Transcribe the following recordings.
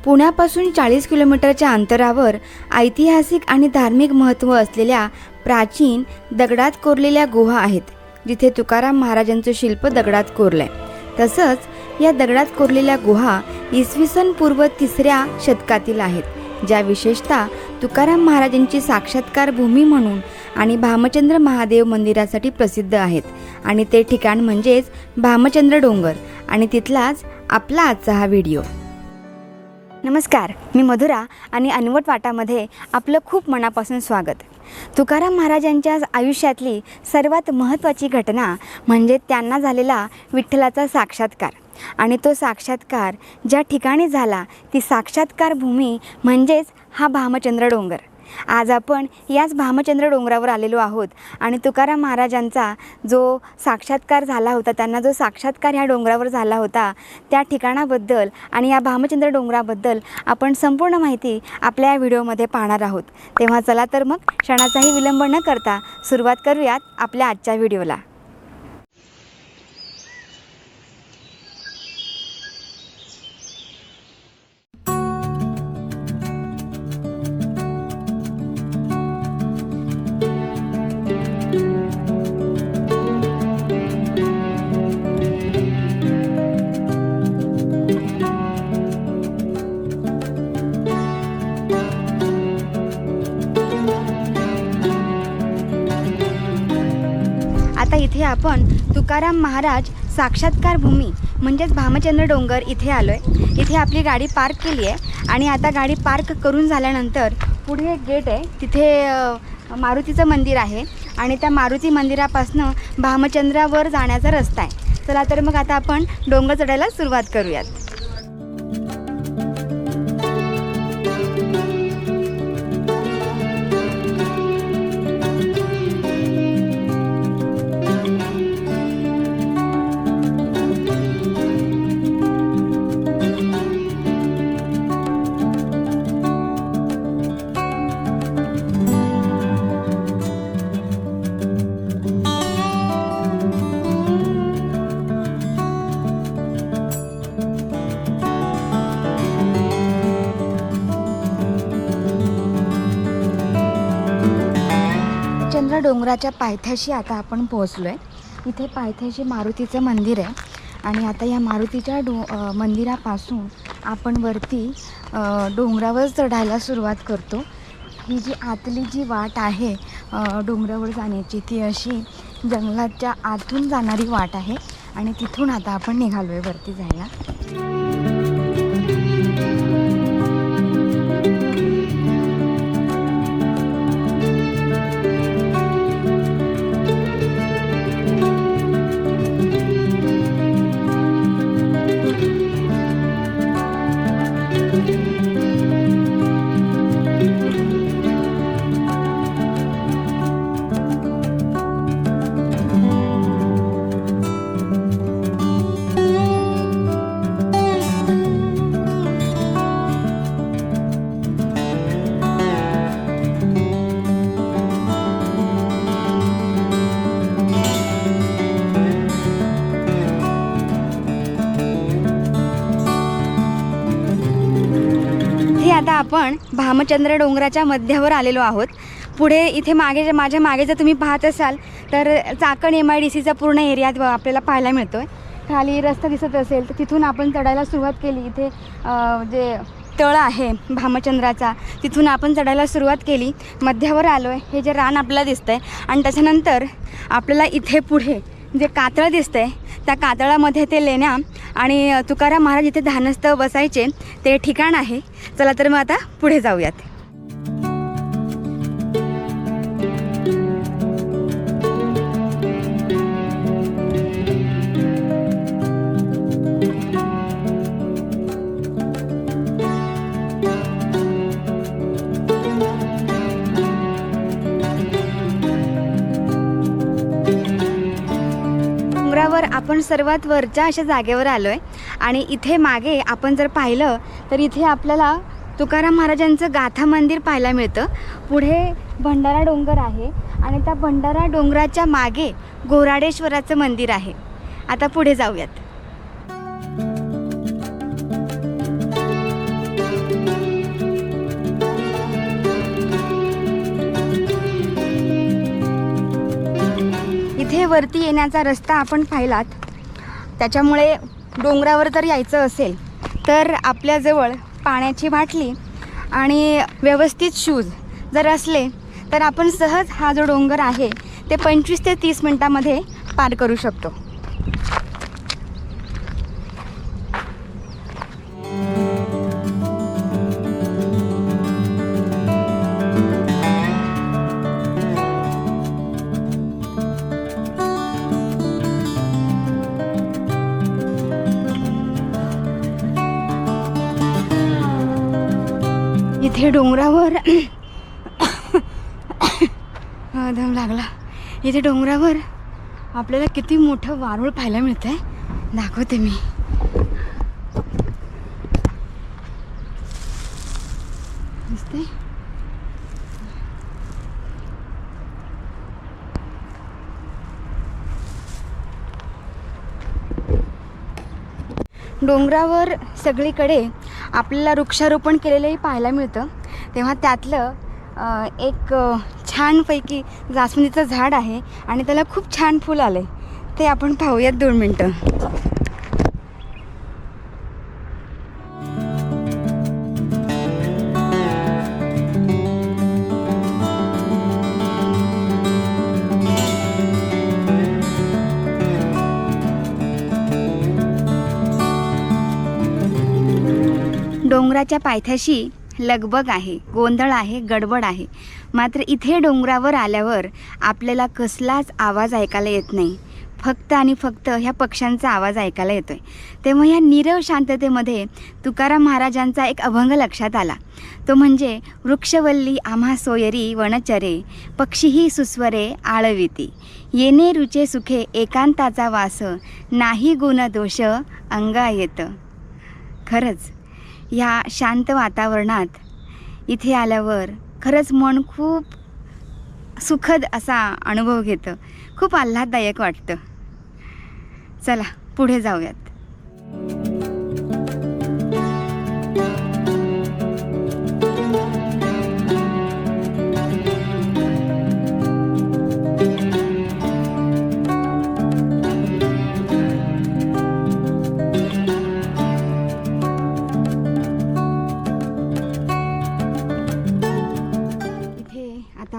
पुण्यापासून 40 किलोमीटरच्या अंतरावर ऐतिहासिक आणि धार्मिक महत्त्व असलेल्या प्राचीन दगडात कोरलेल्या गुहा आहेत, जिथे तुकाराम महाराजांचं शिल्प दगडात कोरलंय। तसंच या दगडात कोरलेल्या गुहा इसवी सन पूर्व 3ऱ्या शतकातील आहेत, ज्या विशेषतः तुकाराम महाराजांची साक्षात्कार भूमी म्हणून आणि भामचंद्र महादेव मंदिरासाठी प्रसिद्ध आहेत। आणि ते ठिकाण म्हणजेच भामचंद्र डोंगर, आणि तिथलाच आपला आजचा हा व्हिडिओ। नमस्कार, मी मधुरा आणि अनवट वाटामध्ये आपलं खूप मनापासून स्वागत। तुकाराम महाराजांच्या आयुष्यातली सर्वात महत्त्वाची घटना म्हणजे त्यांना झालेला विठ्ठलाचा साक्षात्कार, आणि तो साक्षात्कार ज्या ठिकाणी झाला ती साक्षात्कार भूमी म्हणजेच हा भामचंद्र डोंगर। आज आपण याच भामचंद्र डोंगरावर आलेलो आहोत आणि तुकाराम महाराजांचा जो साक्षात्कार झाला होता, त्यांना जो साक्षात्कार ह्या डोंगरावर झाला होता, त्या ठिकाणाबद्दल आणि या भामचंद्र डोंगराबद्दल आपण संपूर्ण माहिती आपल्या या व्हिडिओमध्ये पाहणार आहोत। तेव्हा चला तर मग क्षणाचाही विलंब न करता सुरुवात करूयात आपल्या आजच्या व्हिडिओला। आता इथे आपण तुकाराम महाराज साक्षात्कार भूमी म्हणजेच भामचंद्र डोंगर इथे आलो आहे। इथे आपली गाडी पार्क केली आहे आणि आता गाडी पार्क करून झाल्यानंतर पुढे एक गेट आहे, तिथे मारुतीचं मंदिर आहे आणि त्या मारुती मंदिरापासनं भामचंद्रावर जाण्याचा रस्ता आहे। चला तर मग आता आपण डोंगर चढायला सुरुवात करूयात। डोंगराच्या पायथ्याशी आता आपण पोहोचलो आहे। इथे पायथ्याशी मारुतीचं मंदिर आहे आणि आता या मारुतीच्या मंदिरापासून आपण वरती डोंगरावर चढायला सुरुवात करतो। ही जी आतली जी वाट आहे डोंगरावर जाण्याची, ती अशी जंगलाच्या आतून जाणारी वाट आहे आणि तिथून आता आपण निघालो आहे वरती जायला। आता आपण भामचंद्र डोंगराच्या मध्यावर आलेलो आहोत। पुढे इथे माझ्या मागे जर तुम्ही पाहत असाल तर चाकण MIDCचा पूर्ण एरिया आपल्याला पाहायला मिळतोय। खाली रस्ता दिसत असेल तर तिथून आपण चढायला सुरुवात केली। इथे जे तळ आहे भामचंद्राचा, तिथून आपण चढायला सुरुवात केली। मध्यावर आलो आहे, हे जे रान आपल्याला दिसतंय आणि त्याच्यानंतर आपल्याला इथे पुढे जे कातळ दिसतंय त्या कातळामध्ये ते लेण्या आणि तुकाराम महाराज इथे ध्यानस्थ बसायचे ते ठिकाण आहे। चला तर मग आता पुढे जाऊयात। डोंगरावर आपण सर्वात वरच्या अशा जागेवर आलो आहे आणि इथे मागे आपण जर पाहिलं तर इथे आपल्याला तुकाराम महाराजांचं गाथा मंदिर पाहायला मिळतं। पुढे भंडारा डोंगर आहे आणि त्या भंडारा डोंगराच्या मागे घोराडेश्वराचं मंदिर आहे। आता पुढे जाऊयात। वरती येण्याचा रस्ता आपण पाहिलात, त्याच्यामुळे डोंगरावर जर यायचं असेल तर आपल्याजवळ पाण्याची बाटली आणि व्यवस्थित शूज जर असले तर आपण सहज हा जो डोंगर आहे ते 25 ते 30 मिनटामध्ये पार करू शकतो. इथे डोंगरावर दम लागला. इथे डोंगरावर आपल्याला किती मोठं वारुळ पाहायला मिळतंय, दाखवते मी. दिसते? डोंगरावर सगळीकडे आपल्याला वृक्षारोपण केलेलंही पाहायला मिळतं. तेव्हा त्यातलं एक छानपैकी जास्वंदीचं झाड आहे आणि त्याला खूप छान फूल आले, ते आपण पाहूयात 2 मिनटं. डोंगराच्या पायथ्याशी लगबग आहे, गोंधळ आहे, गडबड आहे. मात्र इथे डोंगरावर आल्यावर आपल्याला कसलाच आवाज ऐकायला येत नाही. फक्त आणि फक्त ह्या पक्ष्यांचा आवाज ऐकायला येतोय. तेव्हा ह्या नीरव शांततेमध्ये तुकाराम महाराजांचा एक अभंग लक्षात आला. तो म्हणजे वृक्षवल्ली आम्हा सोयरी वनचरे, पक्षीही सुस्वरे आळविती, येणे रुचे सुखे एकांताचा वास, नाही गुण दोष अंगा येत. खरंच ह्या शांत वातावरणात इथे आल्यावर खरंच मन खूप सुखद असा अनुभव घेतं, खूप आल्हाददायक वाटतं. चला पुढे जाऊयात.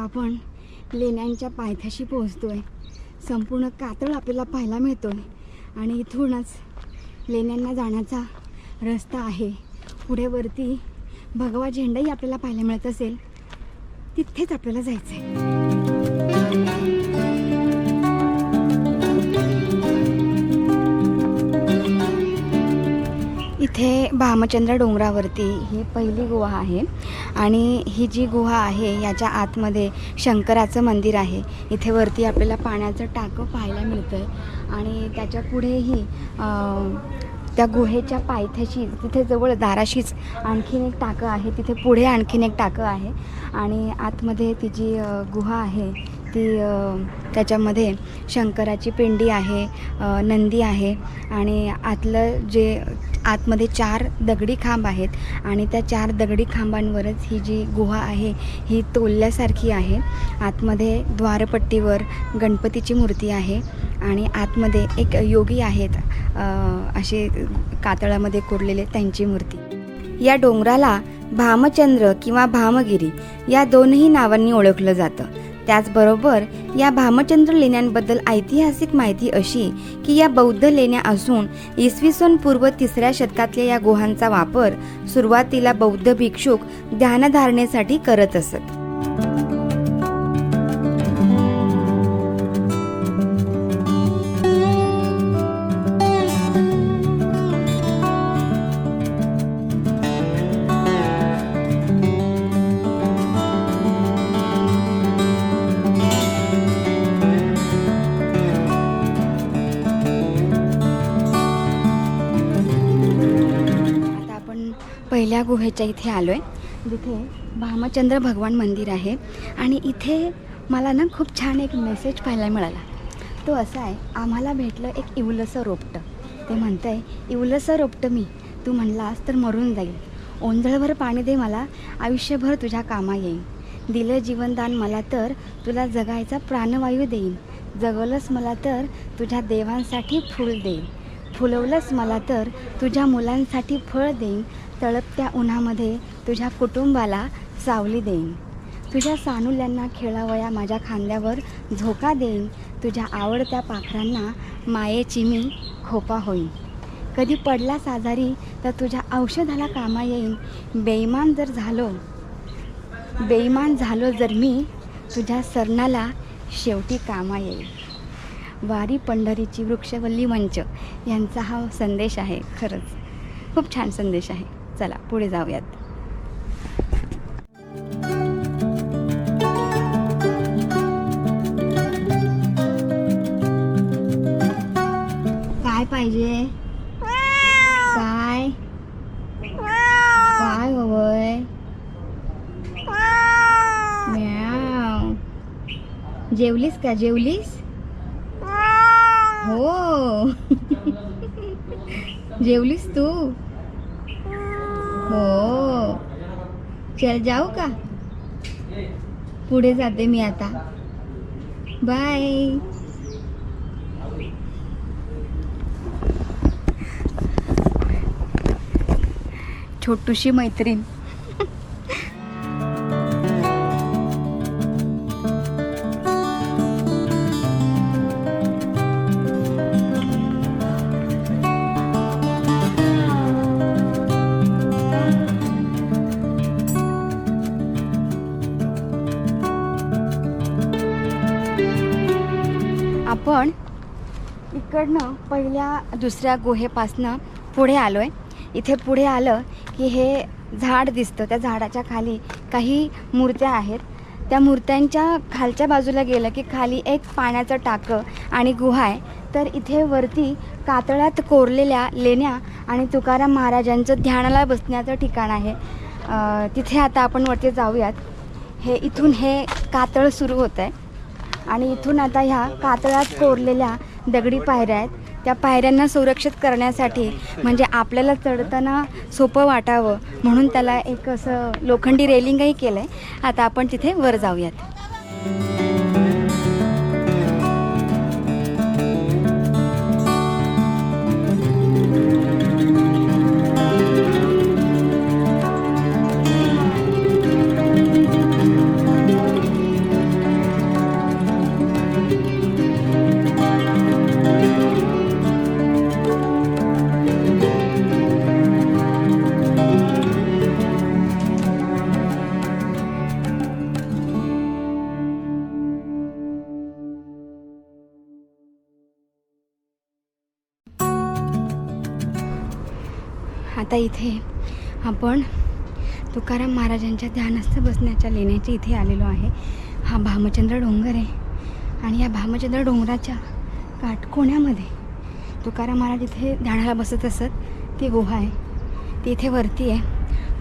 आपण लेण्यांच्या पायथ्याशी पोहोचतोय. संपूर्ण कातळ आपल्याला पाहायला मिळतोय आणि इथूनच लेण्यांना जाण्याचा रस्ता आहे. पुढे वरती भगवा झेंडाही आपल्याला पाहायला मिळत असेल, तिथेच आपल्याला जायचं आहे. इथे भामचंद्र डोंगरावरती ही पहिली गुहा आहे आणि ही जी गुहा आहे याच्या आतमध्ये शंकराचं मंदिर आहे. इथे वरती आपल्याला पाण्याचं टाकं पाहायला मिळतं आहे आणि त्याच्या पुढेही त्या गुहेच्या पायथ्याशी तिथे जवळ दाराशीच आणखीन एक टाकं आहे. तिथे पुढे आणखीन एक टाकं आहे आणि आतमध्ये ती जी गुहा आहे ती त्याच्यामध्ये शंकराची पिंडी आहे, नंदी आहे आणि आतलं जे आतमध्ये 4 दगडी खांब आहेत आणि त्या 4 दगडी खांबांवरच ही जी गुहा आहे ही तोलल्यासारखी आहे. आतमध्ये द्वारपट्टीवर गणपतीची मूर्ती आहे आणि आतमध्ये एक योगी आहेत असे कातळामध्ये कोरलेले, त्यांची मूर्ती. या डोंगराला भामचंद्र किंवा भामगिरी या दोनही नावांनी ओळखलं जातं. त्याचबरोबर या भामचंद्र लेण्यांबद्दल ऐतिहासिक माहिती अशी की या बौद्ध लेण्या असून इसवी पूर्व 3ऱ्या शतकातल्या या गुहांचा वापर सुरुवातीला बौद्ध भिक्षुक ध्यानधारणेसाठी करत असत. पहिल्या गुहेच्या इथे आलो आहे, जिथे भामचंद्र भगवान मंदिर आहे आणि इथे मला ना खूप छान एक मेसेज पाहायला मिळाला. तो असा आहे, आम्हाला भेटलं एक इवलंसं रोपटं. ते म्हणतं आहे, इवलंसं रोपटं मी, तू म्हणलास तर मरून जाईल. ओंजळभर पाणी दे मला, आयुष्यभर तुझ्या कामा येईन. दिलं जीवनदान मला तर तुला जगायचा प्राणवायू देईन. जगवलंस मला तर तुझ्या देवांसाठी फूल देईन, फुलवलंस मला तर तुझ्या मुलांसाठी फळ देईन, तळपत्या उन्हामध्ये तुझ्या कुटुंबाला सावली देईन, तुझ्या सानुल्यांना खेळावया माझ्या खांद्यावर झोका देईन, तुझ्या आवडत्या पाखरांना मायेची मी खोपा होईन, कधी पडलास आजारी तर तुझ्या औषधाला कामा येईन, बेईमान झालो जर मी तुझ्या सरणाला शेवटी कामा येईल. वारी पंढरीची वृक्षवल्ली मंच यांचा हा संदेश आहे. खरंच खूप छान संदेश आहे. चला पुढे जाऊयात. काय पाहिजे? काय काय हवंय? म्याव. जेवलीस का? जेवलीस? हो. जेवलीस तू? हो. चल जाऊ का? पुढे जाते मी आता. बाय. छोटूशी मैत्रीण. आपण इकडनं पहिल्या दुसऱ्या गुहेपासनं पुढे आलो आहे. इथे पुढे आलं की हे झाड दिसतं. त्या झाडाच्या खाली काही मूर्त्या आहेत. त्या मूर्त्यांच्या खालच्या बाजूला गेलं की खाली एक पाण्याचं टाकं आणि गुहा आहे. तर इथे वरती कातळात कोरलेल्या लेण्या आणि तुकाराम महाराजांचं ध्यानाला बसण्याचं ठिकाण आहे. तिथे आता आपण वरती जाऊयात. इथून हे कातळ सुरू होतं आहे आणि इथून आता ह्या कातळात कोरलेल्या दगडी पायऱ्या आहेत. त्या पायऱ्यांना सुरक्षित करण्यासाठी म्हणजे आपल्याला चढताना सोपं वाटावं म्हणून त्याला एक असं लोखंडी रेलिंगही केलं आहे. आता आपण तिथे वर जाऊयात. आता इथे आपण तुकाराम महाराजांच्या ध्यानस्थ बसण्याच्या लेण्याच्या इथे आलेलो आहे. हा भामचंद्र डोंगर आहे आणि या भामचंद्र डोंगराच्या काटकोण्यामध्ये तुकाराम महाराज इथे ध्यानाला बसत असत. ती गुहा आहे, ती इथे वरती आहे.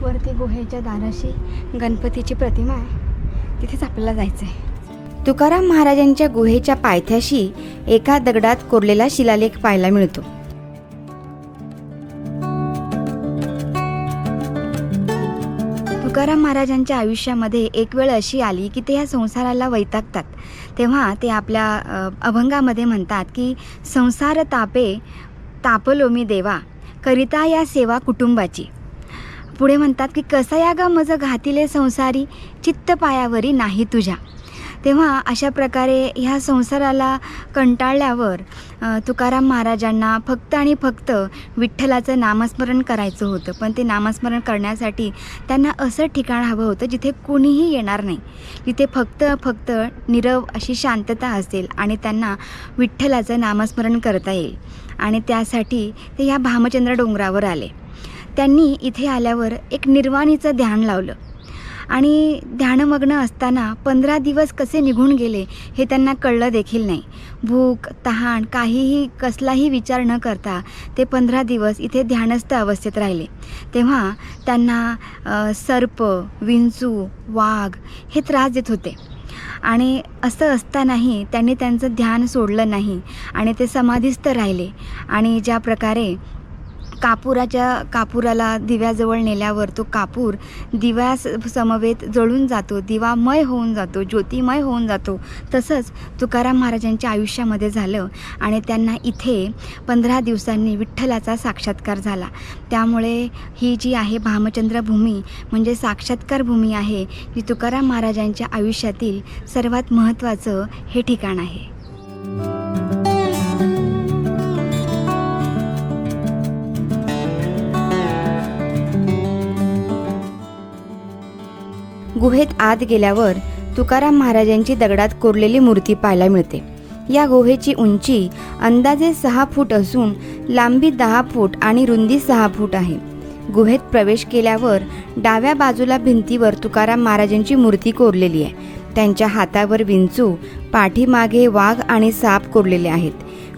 वरती गुहेच्या दाराशी गणपतीची प्रतिमा आहे. तिथेच आपल्याला जायचं आहे. तुकाराम महाराजांच्या गुहेच्या पायथ्याशी एका दगडात कोरलेला शिलालेख पाहायला मिळतो. तुकाराम महाराजांच्या आयुष्यामध्ये एक वेळ अशी आली की ते ह्या संसाराला वैतागतात. तेव्हा ते आपल्या अभंगामध्ये म्हणतात की संसार तापे तापलो मी देवा, करिता या सेवा कुटुंबाची. पुढे म्हणतात की कसा या गा मज घातिले संसारी, चित्त पायावरी नाही तुझ्या. तेव्हा अशा प्रकारे ह्या संसाराला कंटाळल्यावर तुकाराम महाराजांना फक्त आणि फक्त विठ्ठलाचं नामस्मरण करायचं होतं. पण ते नामस्मरण करण्यासाठी त्यांना असं ठिकाण हवं होतं जिथे कोणीही येणार नाही, जिथे फक्त नीरव अशी शांतता असेल आणि त्यांना विठ्ठलाचं नामस्मरण करता येईल. आणि त्यासाठी ते ह्या भामचंद्र डोंगरावर आले. त्यांनी इथे आल्यावर एक निर्वाणीचं ध्यान लावलं आणि ध्यानमग्न असताना 15 दिवस कसे निघून गेले हे त्यांना कळलं देखील नाही. भूक तहान काहीही कसलाही विचार न करता ते 15 दिवस इथे ध्यानस्थ अवस्थेत राहिले. तेव्हा त्यांना सर्प, विंचू, वाघ हे त्रास देत होते आणि असं असतानाही त्यांनी त्यांचं ध्यान सोडलं नाही आणि ते समाधीस्थ राहिले. आणि ज्या प्रकारे कापुराला दिव्याजवळ नेल्यावर तो कापूर समवेत जळून जातो, दिवामय होऊन जातो, ज्योतिमय होऊन जातो. तसंच तुकाराम महाराजांच्या आयुष्यामध्ये झालं आणि त्यांना इथे 15 दिवसांनी विठ्ठलाचा साक्षात्कार झाला. त्यामुळे ही जी आहे भामचंद्र भूमी म्हणजे साक्षात्कार भूमी आहे, जी तुकाराम महाराजांच्या आयुष्यातील सर्वात महत्त्वाचं हे ठिकाण आहे. गुहेत आत गेल्यावर तुकाराम महाराजांची दगडात कोरलेली मूर्ती पाहायला मिळते. या गुहेची उंची अंदाजे 6 फूट असून लांबी 10 फूट आणि रुंदी 6 फूट आहे. गुहेत प्रवेश केल्यावर डाव्या बाजूला भिंतीवर तुकाराम महाराजांची मूर्ती कोरलेली आहे. त्यांच्या हातावर विंचू, पाठीमागे वाघ आणि साप कोरलेले आहेत.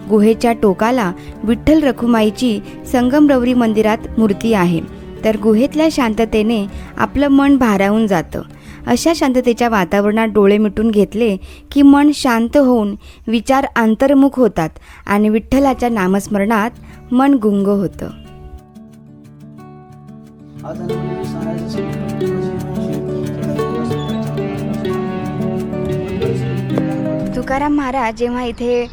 गुहेच्या टोकाला विठ्ठल रखुमाईची संगमरवरी मंदिरात मूर्ती आहे. तर गुहेतल्या शांततेने आपलं मन भारावून जातं. अशा शांततेच्या वातावरणात डोळे मिटून घेतले की मन शांत होऊन विचार अंतर्मुख होतात आणि विठ्ठलाच्या नामस्मरणात मन गुंग होतं. तुकाराम महाराज जेव्हा इथे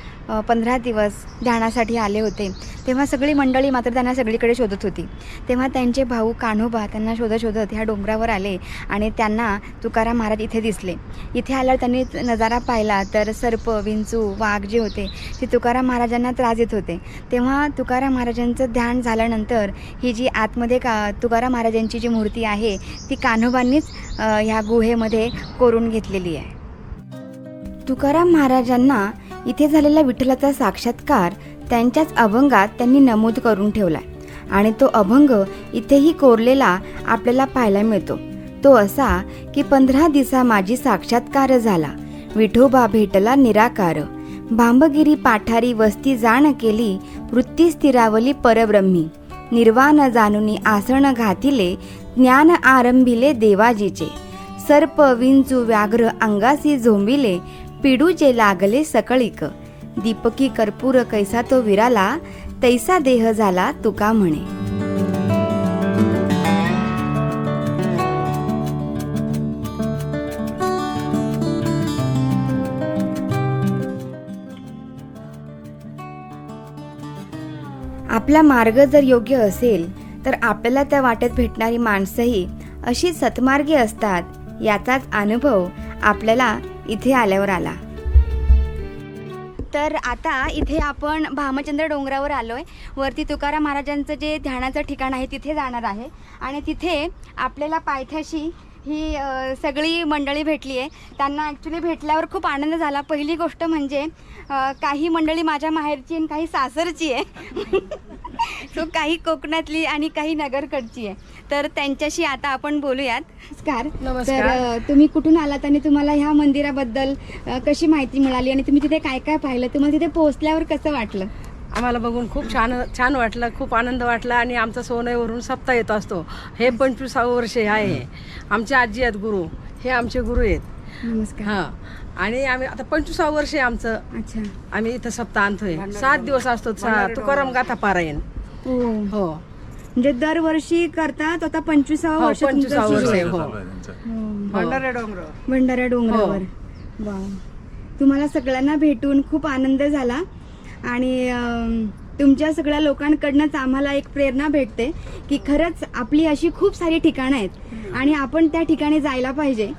15 दिवस ध्यानासाठी आले होते तेव्हा सगळी मंडळी मात्र त्यांना सगळीकडे शोधत होती. तेव्हा त्यांचे भाऊ कान्होबा त्यांना शोधत ह्या डोंगरावर आले आणि त्यांना तुकाराम महाराज इथे दिसले. इथे आल्यावर त्यांनी नजारा पाहिला तर सर्प, विंचू, वाघ जे होते ते तुकाराम महाराजांना त्रास देत होते. तेव्हा तुकाराम महाराजांचं ध्यान झाल्यानंतर ही जी आतमध्ये तुकाराम महाराजांची जी मूर्ती आहे ती कान्होबांनीच ह्या गुहेमध्ये कोरून घेतलेली आहे. तुकाराम महाराजांना इथे झालेला विठ्ठलाचा साक्षात्कार त्यांच्याच अभंगात त्यांनी नमूद करून ठेवला आणि तो अभंग इथेही कोरलेला आपल्याला पाहायला मिळतो. तो असा की 15 दिवसा माझी साक्षात्कार झाला, विठोबा भेटला निराकार, भांबगिरी पाठारी वस्ती जाण केली, वृत्ती स्थिरावली परब्रह्मी, निर्वाण जाणुनी आसन घातिले, ज्ञान आरंभिले देवाजीचे, सर्प विंचू व्याघ्र अंगासी झोंबिले, पिडू जे लागले सकळीक, दीपकी कर्पूर कैसा तो विराला, तैसा देह झाला तुका म्हणे. आपला मार्ग जर योग्य असेल तर आपल्याला त्या वाटेत भेटणारी माणसंही अशी सत्मार्गी असतात, याचाच अनुभव आपल्याला इथे आल्यावर आला. तर आता इथे आपण भामचंद्र डोंगरावर आलोय. वरती तुकाराम महाराजांचं जे ध्यानाचं ठिकाण आहे तिथे जाणार आहे आणि तिथे आपल्याला पायथ्याशी ही सगळी मंडळी भेटली आहे. त्यांना ॲक्च्युली भेटल्यावर खूप आनंद झाला. पहिली गोष्ट म्हणजे काही मंडळी माझ्या माहेरची आणि काही सासरची आहे सो काही कोकणातली आणि काही नगरकडची आहे. तर त्यांच्याशी आता आपण बोलूयात. नमस्कार. तर तुम्ही कुठून आलात आणि तुम्हाला ह्या मंदिराबद्दल कशी माहिती मिळाली आणि तुम्ही तिथे काय काय पाहिलं, तुम्हाला तिथे पोहोचल्यावर कसं वाटलं? आम्हाला बघून खूप छान वाटलं, खूप आनंद वाटला. आणि आमचा सोनईवरून सप्ताह येत असतो. हे 25वे वर्ष आहे. आमचे आजी आहेत गुरु, हे आमचे गुरु आहेत. नमस्कार. हां, आणि आम्ही आता 25वे वर्ष आहे आमचं. अच्छा. आम्ही इथं सप्ताह आणतोय. 7 दिवस असतो तुकाराम गाथा पारायण. हो, म्हणजे दरवर्षी करतात. आता 25वा वर्ष. 25वे वर्ष आहे. हो, भंडारा डोंगरावर. वा, तुम्हाला सगळ्यांना भेटून खूप आनंद झाला आणि तुमच्या सगळ्या लोकांकडनंच आम्हाला एक प्रेरणा भेटते की खरंच आपली अशी खूप सारी ठिकाणं आहेत आणि आपण त्या ठिकाणी जायला पाहिजे.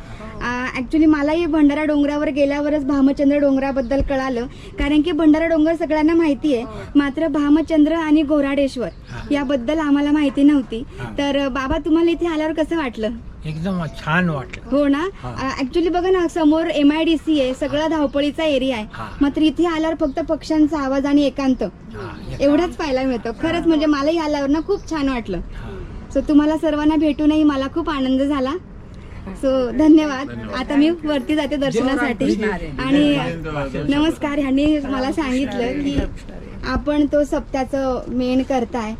ॲक्च्युली मलाही भंडारा डोंगरावर गेल्यावरच भामचंद्र डोंगराबद्दल कळालं, कारण की भंडारा डोंगर सगळ्यांना माहिती आहे, मात्र भामचंद्र आणि घोराडेश्वर याबद्दल आम्हाला माहिती नव्हती. तर बाबा, तुम्हाला इथे आल्यावर कसं वाटलं? एकदम छान वाटलं. हो ना. ऍक्च्युली बघा ना, समोर MIDC आहे, सगळा धावपळीचा एरिया आहे, मात्र इथे आल्यावर फक्त पक्ष्यांचा आवाज आणि एकांत एवढाच पाहायला मिळतं. खरंच म्हणजे मलाही आल्यावर ना खूप छान वाटलं. सो तुम्हाला सर्वांना भेटूनही मला खूप आनंद झाला. सो धन्यवाद. आता मी वरती जाते दर्शनासाठी. आणि नमस्कार. ह्यांनी मला सांगितलं की आपण तो सप्त्याचं मेन करताय,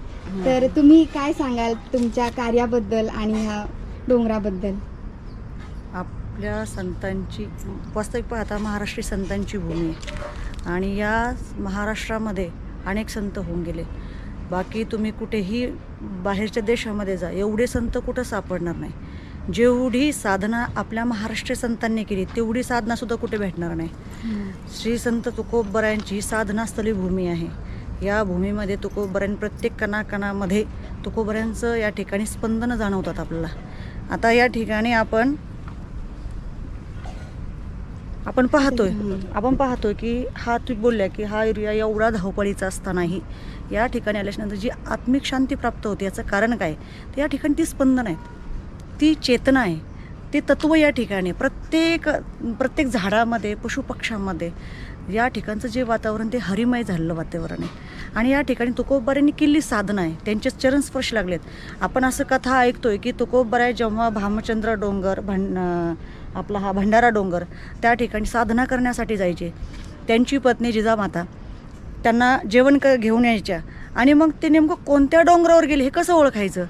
तर तुम्ही काय सांगाल तुमच्या कार्याबद्दल आणि ह्या डोंगराबद्दल? आपल्या संतांची, वास्तविक पाहता महाराष्ट्री संतांची भूमी आहे आणि या महाराष्ट्रामध्ये अनेक संत होऊन गेले. बाकी तुम्ही कुठेही बाहेरच्या देशामध्ये जा, एवढे संत कुठं सापडणार नाही. जेवढी साधना आपल्या महाराष्ट्रीय संतांनी केली तेवढी साधनासुद्धा कुठे भेटणार नाही. श्री संत तुकोबरायांची साधनास्थली भूमी आहे. या भूमीमध्ये तुकोबरांनी प्रत्येक कणाकणामध्ये तुकोबरायांचं या ठिकाणी स्पंदनं जाणवतात आपल्याला. आता या ठिकाणी आपण पाहतोय की हा तुम्ही बोलल्या की हा एरिया एवढा धावपळीचा असतानाही या ठिकाणी आल्याच्यानंतर जी आत्मिक शांती प्राप्त होते. याचं कारण काय? तर या ठिकाणी ती स्पंदन आहेत, ती चेतना आहे, ते तत्व या ठिकाणी प्रत्येक झाडामध्ये, पशुपक्ष्यांमध्ये या ठिकाणचं जे वातावरण ते हरिमय झालेलं वातावरण आहे. आणि या ठिकाणी तुकोबरायांनी केलेली साधना आहे, त्यांचे चरणस्पर्श लागलेत. आपण असं कथा ऐकतोय की तुकोबराय जेव्हा भामचंद्र डोंगर आपला हा भंडारा डोंगर त्या ठिकाणी साधना करण्यासाठी जायचे, त्यांची पत्नी जिजामाता त्यांना जेवण घेऊन यायच्या. आणि मग ते नेमकं कोणत्या डोंगरावर गेले हे कसं ओळखायचं?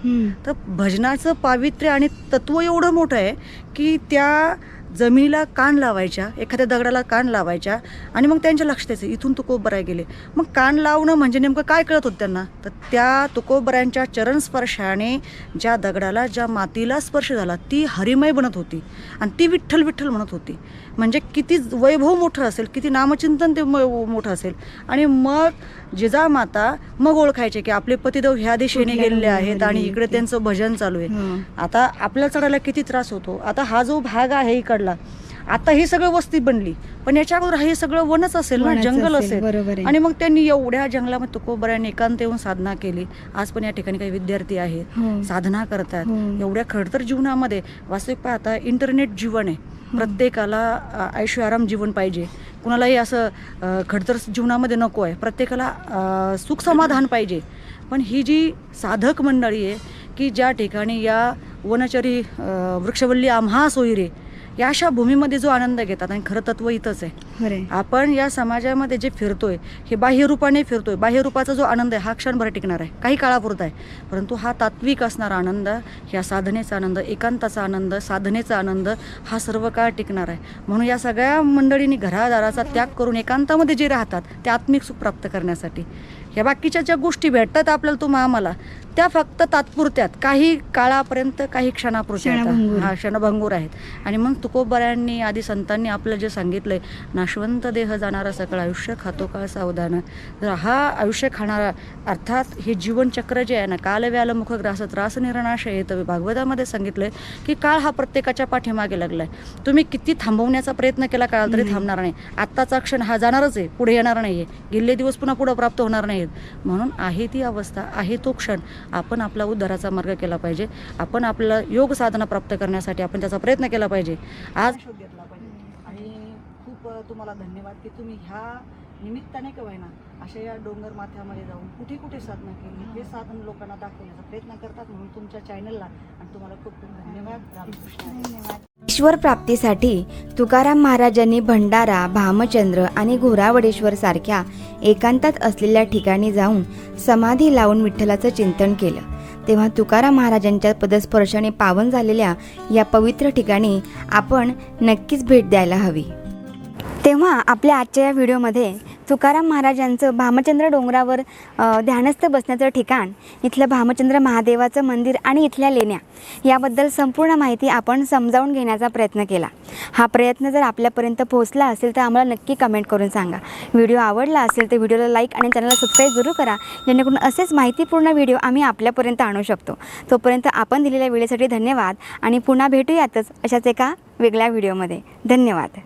तर भजनाचं पावित्र्य आणि तत्व एवढं मोठं आहे की त्या जमिनीला कान लावायच्या, एखाद्या दगडाला कान लावायच्या आणि मग त्यांच्या लक्षात यायचं इथून तुकोबराय गेले. मग कान लावणं म्हणजे नेमकं काय कळत होतं त्यांना? तर त्या तुकोबरायांच्या चरणस्पर्शाने ज्या दगडाला, ज्या मातीला स्पर्श झाला ती हरिमय बनत होती आणि ती विठ्ठल विठ्ठल म्हणत होती. म्हणजे किती वैभव मोठं असेल, किती नामचिंतन ते मोठं असेल. आणि मग जिजामाता मग ओळखायचे की आपले पतिदेव ह्या दिशेने गेलेले आहेत आणि इकडे त्यांचं भजन चालू आहे. आता आपल्याला चढायला किती त्रास होतो. आता हा जो भाग आहे इकडला, आता ही सगळं वस्ती बनली, पण याच्या अगोदर हे सगळं वनच असेल ना, जंगल असेल. आणि मग त्यांनी एवढ्या जंगलामध्ये तुकोबरायांनी एकांत येऊन साधना केली. आज पण या ठिकाणी काही विद्यार्थी आहेत, साधना करतात. एवढ्या खडतर जीवनामध्ये वास्तविक पाहता इंटरनेट जीवन आहे, प्रत्येकाला ऐशो आराम जीवन पाहिजे, कुणालाही असं खडतर जीवनामध्ये नको आहे, प्रत्येकाला सुख समाधान पाहिजे. पण ही जी साधक मंडळी आहे की ज्या ठिकाणी या वनचरी वृक्षवल्ली आम्हा सोयरे या अशा भूमीमध्ये जो आनंद घेतात, आणि खरं तत्व इथंच आहे. आपण या समाजामध्ये जे फिरतोय हे बाह्य रूपाने फिरतोय, बाह्य रूपाचा जो आनंद आहे हा क्षणभर टिकणार आहे, काही काळापुरता आहे. परंतु हा तात्विक असणारा आनंद, ह्या साधनेचा आनंद, एकांताचा आनंद, साधनेचा आनंद हा सर्व काळ टिकणार आहे. म्हणून या सगळ्या मंडळींनी घरादाराचा त्याग करून एकांतामध्ये जे राहतात ते आत्मिक सुख प्राप्त करण्यासाठी ह्या बाकीच्या ज्या गोष्टी भेटतात आपल्याला, तुम्हा आम्हाला, त्या फक्त तात्पुरत्यात, काही काळापर्यंत, काही क्षणापुरत्या क्षणभंगूर आहेत. आणि मग तुकोबरायांनी आदी संतांनी आपलं जे सांगितलंय, नाशवंत देह जाणारा सकळ आयुष्य खातो काळ सावधान. तर हा आयुष्य खाणारा, अर्थात हे जीवनचक्र जे आहे ना, काल व्याल मुख ग्रास त्रास निरनाश येत. भागवतामध्ये सांगितलंय की काळ हा प्रत्येकाच्या पाठीमागे लागलाय. तुम्ही किती थांबवण्याचा प्रयत्न केला काळ तरी थांबणार नाही. आत्ताचा क्षण हा जाणारच आहे, पुढे येणार नाहीये. गेले दिवस पुन्हा पुढे प्राप्त होणार नाहीत. म्हणून आहे ती अवस्था, आहे तो क्षण, आपण आपला उद्धाराचा मार्ग केला पाहिजे. आपण आपला योग साधना प्राप्त करण्यासाठी आपण त्याचा प्रयत्न केला पाहिजे. आज शोध घेतला पाहिजे. आणि खूप तुम्हाला धन्यवाद की तुम्ही ह्या निमित्ताने का होईना अशा या डोंगर माथ्यामध्ये जाऊन कुठे कुठे साधना केली हे साधन लोकांना दाखवण्याचा प्रयत्न करतात. म्हणून तुमच्या चॅनलला आणि तुम्हाला खूप खूप धन्यवाद. रामकृष्ण. ईश्वर प्राप्तीसाठी तुकाराम महाराजांनी भंडारा, भामचंद्र आणि घोरावडेश्वर सारख्या एकांतात असलेल्या ठिकाणी जाऊन समाधी लावून विठ्ठलाचं चिंतन केलं. तेव्हा तुकाराम महाराजांच्या पदस्पर्शाने पावन झालेल्या या पवित्र ठिकाणी आपण नक्कीच भेट द्यायला हवी. तेव्हा आपल्या आजच्या या व्हिडिओमध्ये तुकाराम महाराजांचं भामचंद्र डोंगरावर ध्यानस्थ बसण्याचं ठिकाण, इथलं भामचंद्र महादेवाचं मंदिर आणि इथल्या लेण्या याबद्दल संपूर्ण माहिती आपण समजावून घेण्याचा प्रयत्न केला. हा प्रयत्न जर आपल्यापर्यंत पोहोचला असेल तर आम्हाला नक्की कमेंट करून सांगा. व्हिडिओ आवडला असेल तर व्हिडिओला लाईक आणि चॅनलला सबस्क्राईब जरूर करा, जेणेकरून असेच माहितीपूर्ण व्हिडिओ आम्ही आपल्यापर्यंत आणू शकतो. तोपर्यंत आपण दिलेल्या वेळेसाठी धन्यवाद आणि पुन्हा भेटूयातच अशाच एका वेगळ्या व्हिडिओमध्ये. धन्यवाद.